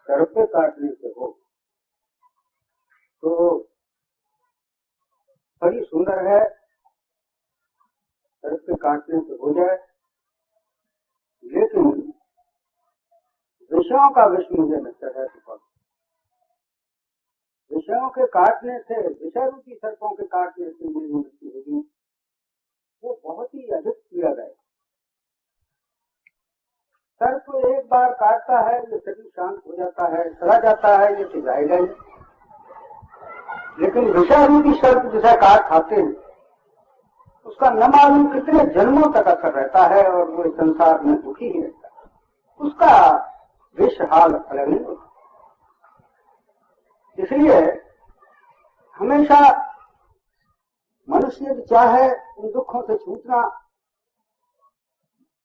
सर्प के काटने से हो तो बड़ी सुंदर है, सर्प के काटने से हो जाए, लेकिन विषयों का विष मुझे लगता है तो विषयों के काटने से, विषय रूपी सर्पों के काटने से मेरी मृत्यु होगी, वो बहुत ही अधिक पीड़ादायक। सर्प एक बार काटता है, ये शरीर शांत हो जाता है, चला जाता है, ये तो जाएगा ही। लेकिन विषय रूपी सर्प जिसे काट खाते हैं, उसका न मालूम कितने जन्मों तक असर रहता है और वो संसार में दुखी ही रहता है, उसका विष हाल अलग नहीं होता। इसलिए हमेशा मनुष्य चाहे इन दुखों से छूटना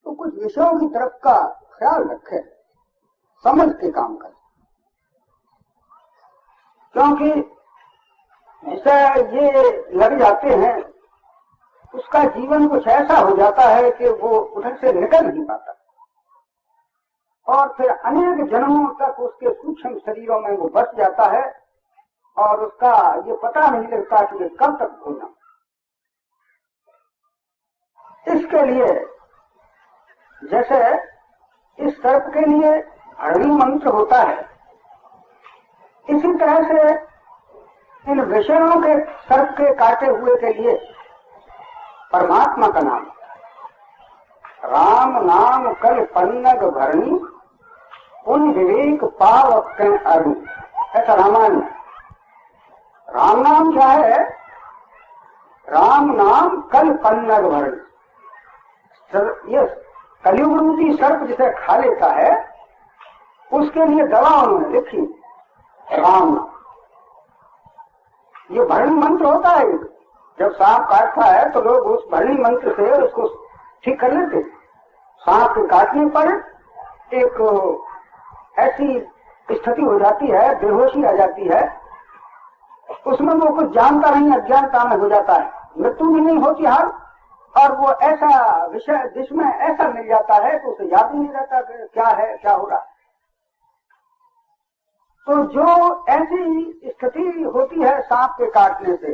तो कुछ विषयों की तरफ का ख्याल रखे, समझ के काम करे, क्योंकि जिसे ये लग जाते हैं उसका जीवन कुछ ऐसा हो जाता है कि वो उधर से निकल नहीं पाता और फिर अनेक जन्मों तक उसके सूक्ष्म शरीरों में वो बस जाता है और उसका ये पता नहीं लगता कि कब तक होना। इसके लिए जैसे इस सर्प के लिए हरणी मंत्र होता है, इसी तरह से इन विषयों के सर्प के काटे हुए के लिए परमात्मा का नाम राम नाम कल पन्नग भरणी उन विवेक पावक अरुण, ऐसा रामायण। राम नाम क्या है? राम नाम कल पन्नग भरणी, ये कलयुग रूपी सर्प जिसे खा लेता है उसके लिए दवा उन्होंने लिखी राम नाम। ये भरणी मंत्र होता है, जब सांप काटता है तो लोग उस भरणी मंत्र से उसको ठीक कर लेते। सांप के काटने पर एक ऐसी स्थिति हो जाती है, बेहोशी आ जाती है, उसमें वो कुछ जानता नहीं, अज्ञानता में हो जाता है, मृत्यु भी नहीं होती हाल, और वो ऐसा विषय जिसमें ऐसा मिल जाता है तो उसे याद ही नहीं रहता कि क्या है, क्या हो रहा। तो जो ऐसी स्थिति होती है सांप के काटने से,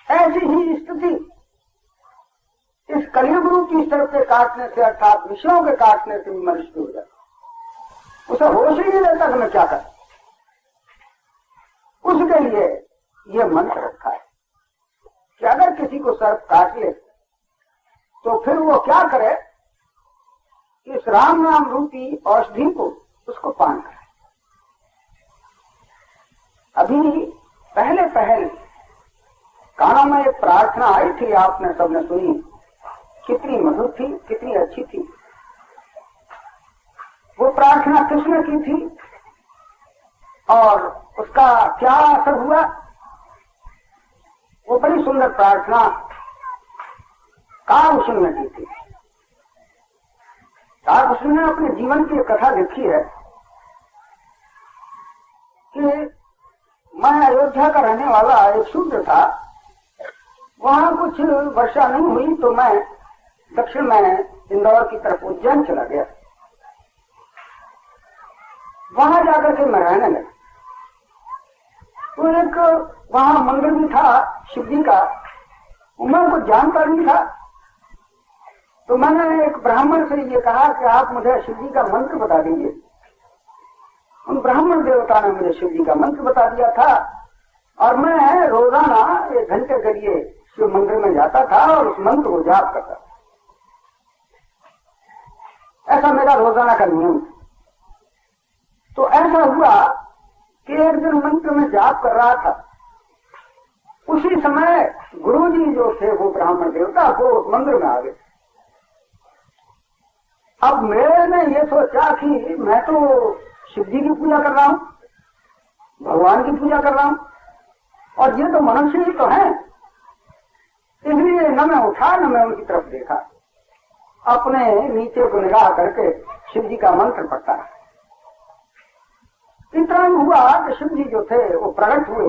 ऐसी ही स्थिति इस कलयुग रूपी सर्प के काटने से अर्थात विषयों के काटने से भी मनुष्य हो जाता, उसे होश ही नहीं रहता कि मैं क्या करूं। उसके लिए ये मंत्र रखा है कि अगर किसी को सर्प काट ले तो फिर वो क्या करे, इस राम नाम रूपी औषधि को उसको पान करे। अभी पहले कानों में एक प्रार्थना आई थी, आपने सबने सुनी, कितनी मधुर थी, कितनी अच्छी थी। वो प्रार्थना किसने की थी और उसका क्या असर हुआ? वो बड़ी सुंदर प्रार्थना कालभूषण ने की थी। कालभूषण ने अपने जीवन की एक कथा लिखी है कि मैं अयोध्या का रहने वाला एक शूद्र था, वहां कुछ वर्षा नहीं हुई तो मैं दक्षिण में इंदौर की तरफ उज्जैन चला गया। वहां जाकर के मैं रहने लगा। तो एक वहां मंदिर भी था शिव जी का, मैं कुछ जानता नहीं था, तो मैंने एक ब्राह्मण से ये कहा कि आप मुझे शिव जी का मंत्र बता दीजिए। उन ब्राह्मण देवता ने मुझे शिव जी का मंत्र बता दिया था और मैं रोजाना 1 घंटे के लिए शिव मंदिर में जाता था और उस मंत्र को जाप करता था। ऐसा मेरा रोजाना का नियम। तो ऐसा हुआ कि एक दिन मंत्र में जाप कर रहा था, उसी समय गुरुजी जो थे वो ब्राह्मण देवता वो उस मंदिर में आ गए। अब मैंने ये सोचा कि मैं तो शिव जी की पूजा कर रहा हूं, भगवान की पूजा कर रहा हूं, और ये तो मनुष्य ही तो है, इसलिए न मैं उठा न मैं उनकी तरफ देखा, अपने नीचे को निगाह करके शिव जी का मंत्र पढ़ता है। इतना ही हुआ कि शिव जी जो थे वो प्रकट हुए,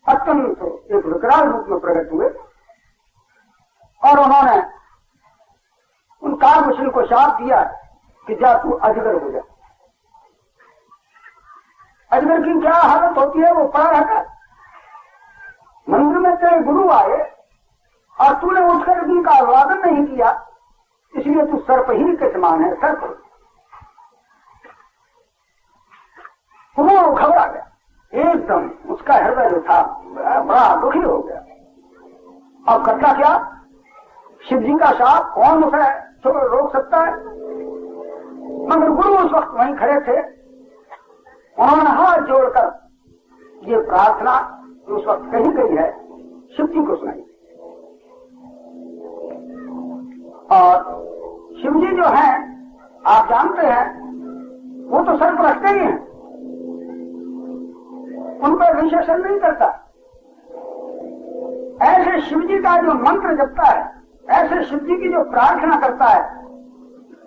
अत्यंत एक विकराल रूप में प्रकट हुए और उन्होंने उन कालभूषण को शाप दिया कि जा तू अजगर हो जा। अजगर की क्या हालत होती है वो पड़ा रहता। मंदिर में तेरे गुरु आए और तूने उठकर भी का अभिवादन नहीं किया, इसलिए तू सर्प ही के समान है, सर्प। वो घबरा गया एकदम, उसका हृदय जो था बड़ा दुखी हो गया। अब करता क्या, शिव जी का शाप, कौन उसे रोक सकता है। मगर गुरु उस वक्त वहीं खड़े थे, उन्होंने हाथ जोड़कर ये प्रार्थना उस वक्त कही गई है शिव जी को सुनाई। और शिव जी जो हैं आप जानते हैं वो तो सर्प रखते ही हैं, उन पर विशेषण नहीं करता। ऐसे शिव जी का जो मंत्र जपता है, ऐसे शिव जी की जो प्रार्थना करता है,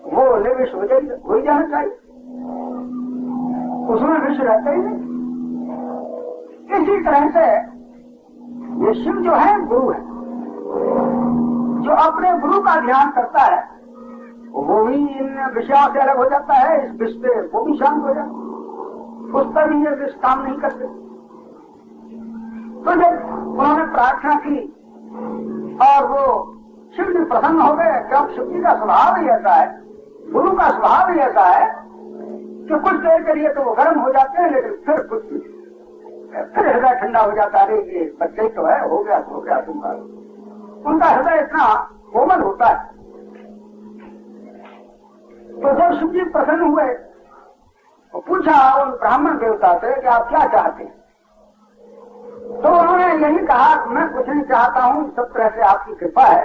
वो निविष हो ही जाना चाहिए, उसमें विष रहता ही नहीं। इसी तरह से ये शिव जो है गुरु है, जो अपने गुरु का ध्यान करता है वो भी इन विषयों से अलग हो जाता है, इस विष से वो भी शांत हो जाता है, उस पर भी ये विष काम नहीं करते। तो जब उन्होंने प्रार्थना की और वो शिव जी प्रसन्न हो गए, क्योंकि शिव जी का स्वभाव ही ऐसा है, गुरु का स्वभाव ही ऐसा है कि कुछ देर के लिए तो वो गर्म हो जाते हैं, लेकिन फिर हृदय ठंडा हो जाता है। अरे ये बच्चे तो है, हो गया तुम्हारा। उनका हृदय इतना कोमल होता है। तो जब शिव जी प्रसन्न हुए तो पूछा उन ब्राह्मण देवता से कि आप क्या चाहते हैं। तो उन्होंने यही कहा मैं कुछ नहीं चाहता हूँ, सब तरह से आपकी कृपा है,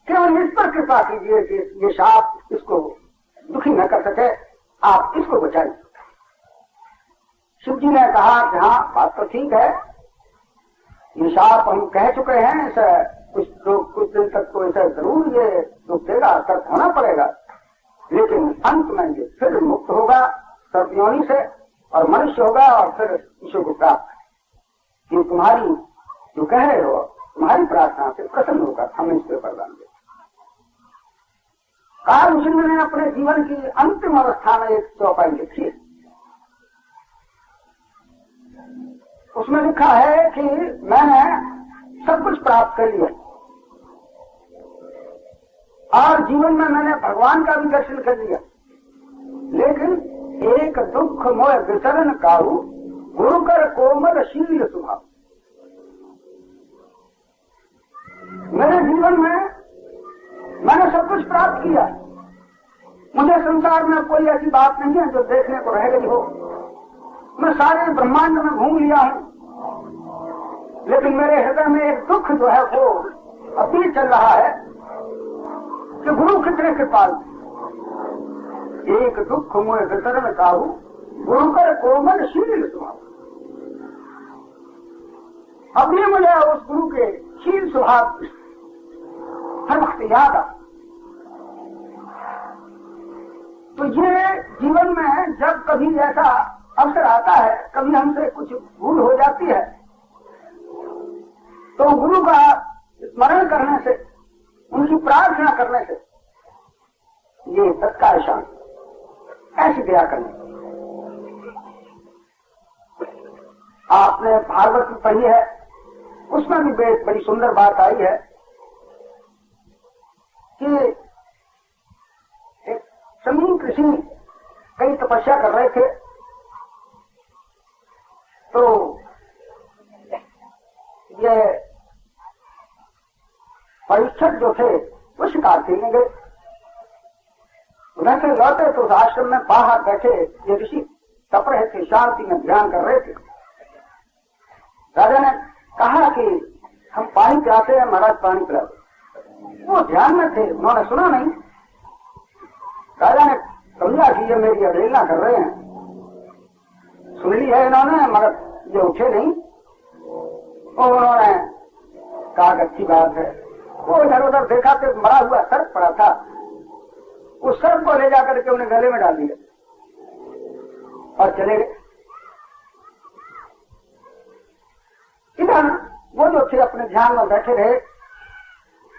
केवल इस पर कृपा कीजिए कि ये साप इसको दुखी न कर सके, आप इसको बचाइए। शिव जी ने कहा कि हाँ बात तो ठीक है, ये साप हम कह चुके हैं, इसे कुछ दिन तक तो इसे जरूर ये दुख देगा, असर होना पड़ेगा, लेकिन अंत में ये फिर मुक्त होगा सर्पयोनि से और मनुष्य होगा और फिर ईश्वर को प्राप्त। ये तुम्हारी जो कह रहे हो, तुम्हारी प्रार्थना से प्रसन्न होगा, हमें इस पर वरदान दे। काल सिंह ने अपने जीवन की अंतिम अवस्था में एक चौपाई लिखी है, उसमें लिखा है कि मैंने सब कुछ प्राप्त कर लिया और जीवन में मैंने भगवान का भी दर्शन कर लिया, लेकिन एक दुख मोह विसरण काहू गुरु कर कोमल शील स्वभाव। मेरे जीवन में मैंने सब कुछ प्राप्त किया, मुझे संसार में कोई ऐसी बात नहीं है जो देखने को रह गई हो, मैं सारे ब्रह्मांड में घूम लिया हूं, लेकिन मेरे हृदय में एक दुख जो है वो अभी चल रहा है कि गुरु कितने कृपाल। एक दुख मोह विसरण काहू गुरु कर कोमल शील स्वभाव। अभी मुझे उस गुरु के शील स्वभाव हर वक्त याद आ। तो ये जीवन में जब कभी ऐसा अवसर आता है, कभी हमसे कुछ भूल हो जाती है, तो गुरु का स्मरण करने से, उनकी प्रार्थना करने से ये तत्काल शांत, ऐसी दया करनी। आपने भागवत में पढ़ी है, उसमें भी बड़ी सुंदर बात आई है कि एक समीप ऋषि कई तपस्या कर रहे थे, तो ये परीक्षक जो थे वो शिकार खेलने गए। उधर से लौटे तो उस आश्रम में बाहर बैठे ये ऋषि तप रहे थे, शांति में ध्यान कर रहे थे। राजा ने कहा कि हम पानी चाहते हैं, महाराज पानी पिलाओ। वो ध्यान में थे, उन्होंने सुना नहीं। राजा ने समझा कि ये मेरी अवहेलना कर रहे हैं, सुन ली है इन्होंने, मगर ये उठे नहीं। और उन्होंने कहा अच्छी बात है। वो इधर उधर देखा तो मरा हुआ सर्प पड़ा था, उस सर्प को ले जाकर के उन्हें गले में डाल दिया और चले गए। इधर वो जो थे अपने ध्यान में बैठे रहे,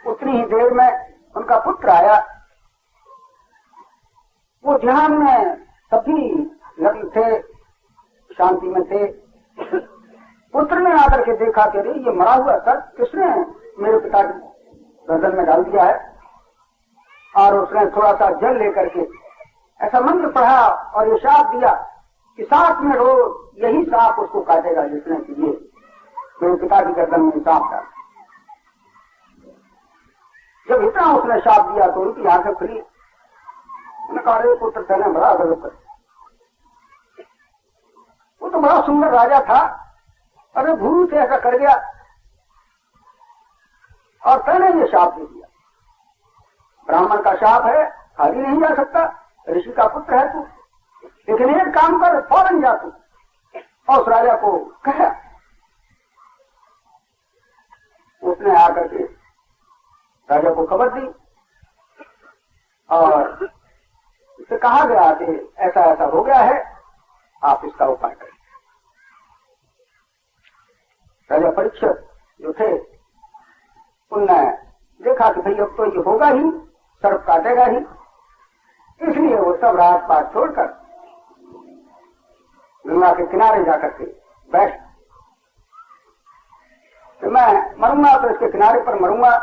उतनी ही देर में उनका पुत्र आया। वो ध्यान में सभी लगे थे, शांति में थे। पुत्र ने आकर के देखा कि अरे ये मरा हुआ सर किसने मेरे पिता की गर्दन में डाल दिया है, और उसने थोड़ा सा जल लेकर के ऐसा मंत्र पढ़ा और ये शाप दिया कि 7 में रोज यही सांप उसको काटेगा जिसने कि ये मेरे पिता की गर्दन में सांप डाला। जब इतना उसने शाप दिया तो उनकी आंखें खुली। उन्होंने कहा अरे पुत्र तेने बड़ा गलत कर, वो तो बड़ा सुंदर राजा था, अरे भूल से ऐसा कर गया और तेने ये शाप दे दिया। ब्राह्मण का शाप है, खाली नहीं जा सकता, ऋषि का पुत्र है तू, लेकिन एक काम कर, फौरन जा तू और उस राजा को कह। उसने आकर के राजा को खबर दी और उससे कहा गया कि ऐसा ऐसा हो गया है, आप इसका उपाय करें। राजा परीक्षित जो थे उनने देखा कि भाई अब तो ये होगा ही, सर्प काटेगा ही, इसलिए वो सब राजपाट छोड़कर गंगा के किनारे जाकर के बैठ, तो मैं मरूंगा तो इसके किनारे पर मरूंगा,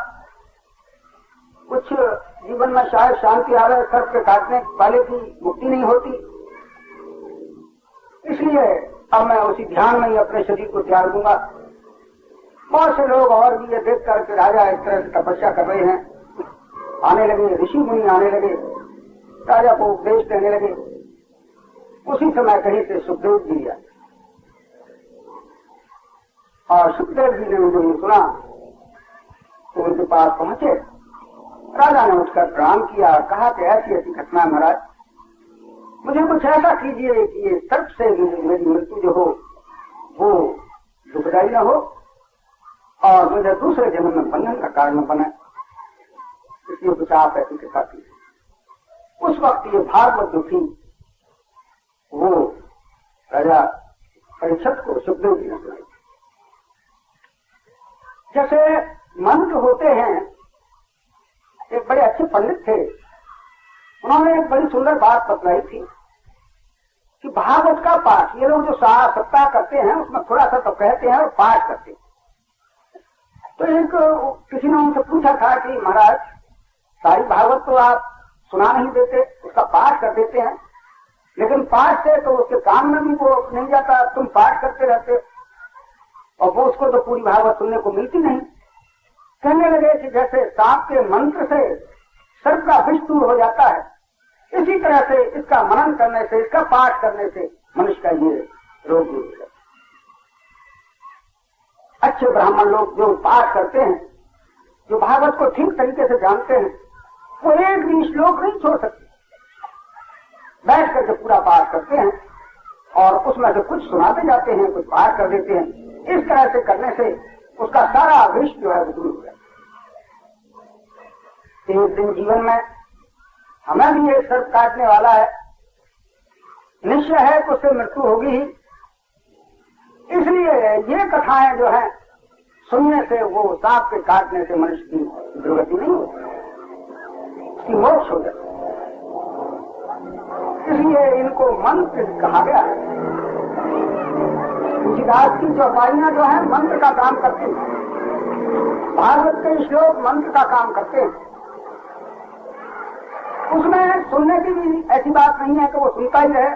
कुछ जीवन में शायद शांति आ रहा है, सर्प के काटने वाले की मुक्ति नहीं होती, इसलिए अब मैं उसी ध्यान में ही अपने शरीर को त्याग दूंगा। बहुत से लोग और भी ये देख कर के राजा इस तरह से तपस्या कर रहे हैं, आने लगे, ऋषि मुनि आने लगे, राजा को उपदेश देने लगे। उसी समय कहीं से सुखदेव जी आए और सुखदेव जी ने उनको ये सुना तो उनके पास पहुंचे। राजा ने उठकर प्रणाम किया, कहा कि ऐसी ऐसी घटना महाराज, मुझे कुछ ऐसा कीजिए कि ये सर्प से मेरी मृत्यु जो हो वो दुखदायी न हो और मुझे दूसरे जन्म में बंधन का कारण बने, इसलिए कुछ आप ऐसी कृपा कीजिए। उस वक्त ये भागवत जो थी वो राजा परीक्षित को सुखदेव जी ने सुनाई। जैसे मंत्र होते हैं, एक बड़े अच्छे पंडित थे, उन्होंने एक बड़ी सुंदर बात बतलाई थी कि भागवत का पाठ, ये लोग जो सप्ताह करते हैं उसमें थोड़ा सा तो कहते हैं और पाठ करते हैं। तो एक किसी ने उनसे पूछा था कि महाराज सारी भागवत तो आप सुना नहीं देते, उसका पाठ कर देते हैं, लेकिन पाठ से तो उसके कान में भी वो नहीं जाता, तुम पाठ करते रहते और वो उसको तो पूरी भागवत सुनने को मिलती नहीं। कहने लगे कि जैसे सांप के मंत्र से सर्प का विष दूर हो जाता है, इसी तरह से इसका मनन करने से, इसका पाठ करने से मनुष्य का ये रोग दूर हो जाता है। अच्छे ब्राह्मण लोग जो पाठ करते हैं, जो भागवत को ठीक तरीके से जानते हैं, वो एक भी श्लोक नहीं छोड़ सकते, बैठ करके पूरा पाठ करते हैं और उसमें से कुछ सुनाते जाते हैं, कुछ पाठ कर देते हैं। इस तरह से करने से उसका सारा विष जो है वो दूर हो जाता है। एक दिन जीवन में हमें भी एक सर्प काटने वाला है, निश्चय है कि उससे मृत्यु होगी ही, इसलिए ये कथाएं जो हैं सुनने से, वो सांप के काटने से मनुष्य की दुर्गति नहीं होती, उसकी मोक्ष हो जाती। इसलिए इनको मंत्र कहा गया है। तुलसीदास की चौपाइयां जो है मंत्र का काम करते हैं, भागवत के श्लोक मंत्र का काम करते हैं। उसमें सुनने की भी ऐसी बात नहीं है कि वो सुनता ही रहे,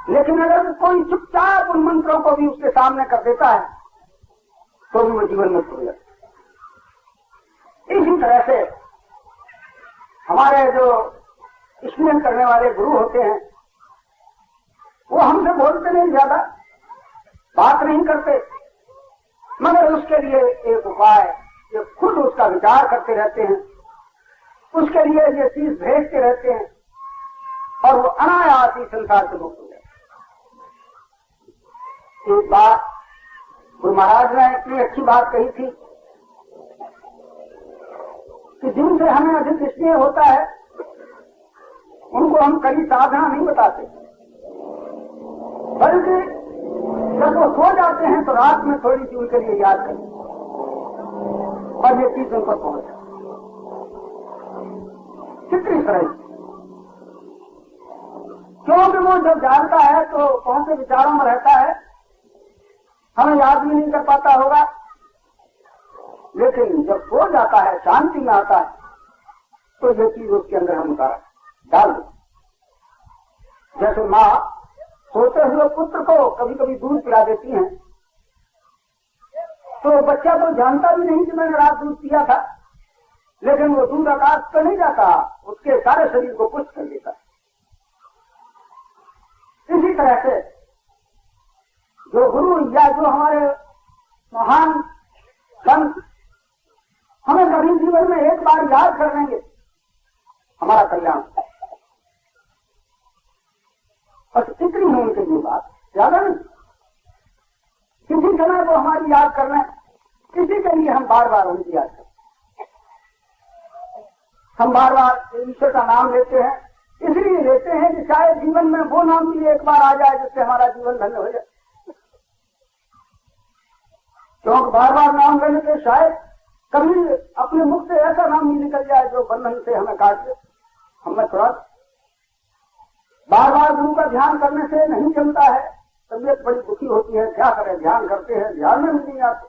लेकिन अगर कोई चुपचाप उन मंत्रों को भी उसके सामने कर देता है तो भी वो जीवन मुक्त हो जाता है। इसी तरह से हमारे जो स्मरण करने वाले गुरु होते हैं, वो हमसे बोलते नहीं, ज्यादा बात नहीं करते, मगर उसके लिए एक उपाय, ये खुद उसका विचार करते रहते हैं, उसके लिए ये चीज भेजते रहते हैं और वो अनायास ही संसार से मुक्त हो जाए। एक बात गुरु महाराज ने इतनी अच्छी बात कही थी कि जिनसे हमें अधिक स्नेह होता है उनको हम कभी साधना नहीं बताते, बल्कि जब वो सो जाते हैं तो रात में थोड़ी सी उनके लिए याद करें और ये चीज उन पर पहुंचे। कितनी सरल, क्योंकि वो जब जानता है तो कौन से विचारों में रहता है हमें याद भी नहीं कर पाता होगा, लेकिन जब सो जाता है, शांति में आता है, तो ये चीज उसके अंदर हम डाल दो। जैसे माँ सोते हुए पुत्र को कभी कभी दूध पिला देती हैं, तो बच्चा तो जानता भी नहीं कि मैंने रात दूध पिया था, लेकिन वो दूध आकाश पर नहीं जाता, उसके सारे शरीर को पुष्ट कर देता। इसी तरह से जो गुरु या जो हमारे महान संत हमें कभी जीवन में एक बार याद कर लेंगे, हमारा कल्याण। बस इतनी है उनके लिए बात, ज्यादा नहीं। किसी समय वो हमारी याद कर लें, इसी के लिए हम बार बार उनकी याद करते हैं। हम बार बार ईश्वर का नाम लेते हैं, इसलिए लेते हैं कि शायद जीवन में वो नाम भी एक बार आ जाए जिससे हमारा जीवन धन्य हो जाए। क्योंकि बार बार नाम लेने से शायद कभी अपने मुख से ऐसा नाम नहीं निकल जाए जो बंधन से हमें काट दे। हमें थोड़ा बार बार गुरु का ध्यान करने से नहीं चलता है, तबीयत बड़ी दुखी होती है, क्या करें, ध्यान करते हैं, ध्यान में भी नहीं आते।